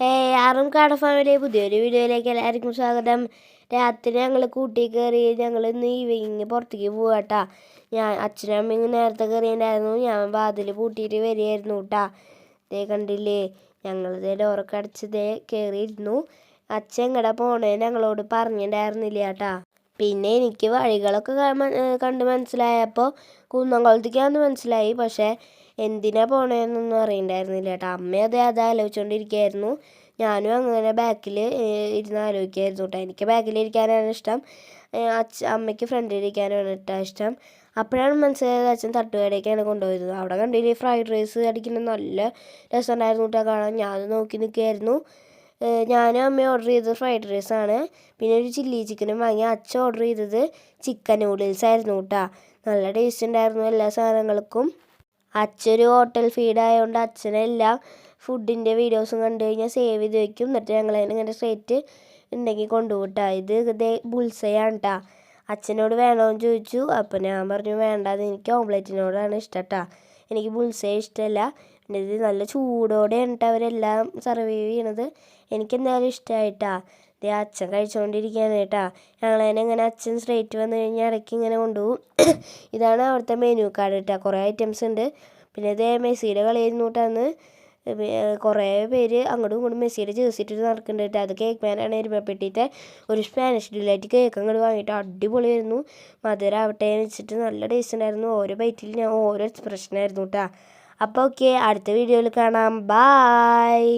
ആറും കാട ഫാമിലി പുതിയൊരു വീഡിയോയിലേക്ക് എല്ലാവർക്കും സ്വാഗതം. രാത്രി ഞങ്ങൾ കൂട്ടി കയറി ഞങ്ങൾ ഇന്ന് ഈവനിങ് പുറത്തേക്ക് പോവാട്ടാ. അച്ഛനും അമ്മയും നേരത്തെ കയറിയിട്ടുണ്ടായിരുന്നു. ഞാൻ വാതിൽ പൂട്ടിയിട്ട് വരികയായിരുന്നു കേട്ടാ. കണ്ടില്ലേ, ഞങ്ങളിതേ ഡോറൊക്കെ അടച്ചതേ കയറിയിരുന്നു. അച്ഛൻ എങ്ങടെ പോണേ ഞങ്ങളോട് പറഞ്ഞിട്ടുണ്ടായിരുന്നില്ല കേട്ടാ. പിന്നെ എനിക്ക് വഴികളൊക്കെ കണ്ട് മനസ്സിലായപ്പോൾ കുന്നംകുളത്തേക്കാന്ന് മനസ്സിലായി. പക്ഷേ എന്തിനാ പോണേന്നൊന്നും അറിയണ്ടായിരുന്നില്ല കേട്ടോ. അമ്മ അത് ആലോചിച്ചുകൊണ്ടിരിക്കുകയായിരുന്നു. ഞാനും അങ്ങനെ ബാക്കിൽ ഇരുന്ന് ആലോചിക്കുകയായിരുന്നു കേട്ടോ. എനിക്ക് ബാക്കിലിരിക്കാനാണ് ഇഷ്ടം, അമ്മയ്ക്ക് ഫ്രണ്ടിലിരിക്കാനാണ് കേട്ടോ ഇഷ്ടം. അപ്പോഴാണ് മനസ്സിലായത് അച്ഛൻ തട്ടുകടയ്ക്കാണ് കൊണ്ടുപോയത്. അവിടെ കണ്ടില്ലേ ഫ്രൈഡ് റൈസ് അടിക്കുന്നത് നല്ല രസമുണ്ടായിരുന്നു കേട്ടോ കാണാൻ. ഞാനത് നോക്കി നിൽക്കുകയായിരുന്നു. ഞാനും അമ്മയും ഓർഡർ ചെയ്തത് ഫ്രൈഡ് റൈസാണ്. പിന്നെ ഒരു ചില്ലി ചിക്കനും വാങ്ങി. അച്ഛൻ ഓർഡർ ചെയ്തത് ചിക്കൻ നൂഡിൽസ് ആയിരുന്നു കേട്ടോ. നല്ല ടേസ്റ്റ് ഉണ്ടായിരുന്നു എല്ലാ സാധനങ്ങൾക്കും. അച്ഛനൊരു ഹോട്ടൽ ഫീഡായതുകൊണ്ട് അച്ഛനെല്ലാം ഫുഡിൻ്റെ വീഡിയോസും കണ്ടു കഴിഞ്ഞാൽ സേവ് ചെയ്ത് വയ്ക്കും. എന്നിട്ട് ഞങ്ങളതിനിങ്ങനെ സ്ട്രേറ്റ് ഉണ്ടെങ്കിൽ കൊണ്ടുപോട്ടാ. ഇത് ബുൾസയാണ് കേട്ടോ. അച്ഛനോട് വേണമെന്ന് ചോദിച്ചു. അപ്പം ഞാൻ പറഞ്ഞു വേണ്ടാന്ന്, എനിക്ക് ഓംലെറ്റിനോടാണ് ഇഷ്ടം കേട്ടോ, എനിക്ക് ബുൾസേ ഇഷ്ടമല്ല. പിന്നെ ഇത് നല്ല ചൂടോടെയാണ് കേട്ടോ അവരെല്ലാം സർവൈവ് ചെയ്യണത്. എനിക്കെന്തായാലും ഇഷ്ടമായിട്ടാ. ഇത് അച്ഛൻ കഴിച്ചുകൊണ്ടിരിക്കുകയാണ് കേട്ടോ. ഞങ്ങളതിനെ ഇങ്ങനെ അച്ഛൻ സ്ട്രേറ്റ് വന്നു കഴിഞ്ഞാൽ ഇടയ്ക്ക് ഇങ്ങനെ കൊണ്ടുപോകും. ഇതാണ് അവിടുത്തെ മെനു കാർഡ് കേട്ടോ. കുറേ ഐറ്റംസ് ഉണ്ട്. പിന്നെ ഇത് മെസ്സിയുടെ കളിയായിരുന്നു കേട്ടോ അന്ന്. കുറേ പേര് അങ്ങോട്ടും ഇങ്ങോട്ടും മെസ്സിയുടെ ജേഴ്സിട്ടിട്ട് നടക്കുന്നുണ്ട് കേട്ടോ. അത് കേക്ക് മാനാണ് എരുമപ്പെട്ടിട്ട് ഒരു സ്പാനിഷ് ഡിലൈറ്റ് കേക്ക് അങ്ങോട്ട് വാങ്ങിയിട്ട് അടിപൊളിയായിരുന്നു. മധുരം ആവട്ടെ വെച്ചിട്ട് നല്ല ടേസ്റ്റ് ഉണ്ടായിരുന്നു. ഓരോ ബൈറ്റിൽ ഞാൻ ഓരോ എക്സ്പ്രഷനായിരുന്നു കേട്ടോ. അപ്പോൾ ഓക്കെ, അടുത്ത വീഡിയോയിൽ കാണാം. ബായ്.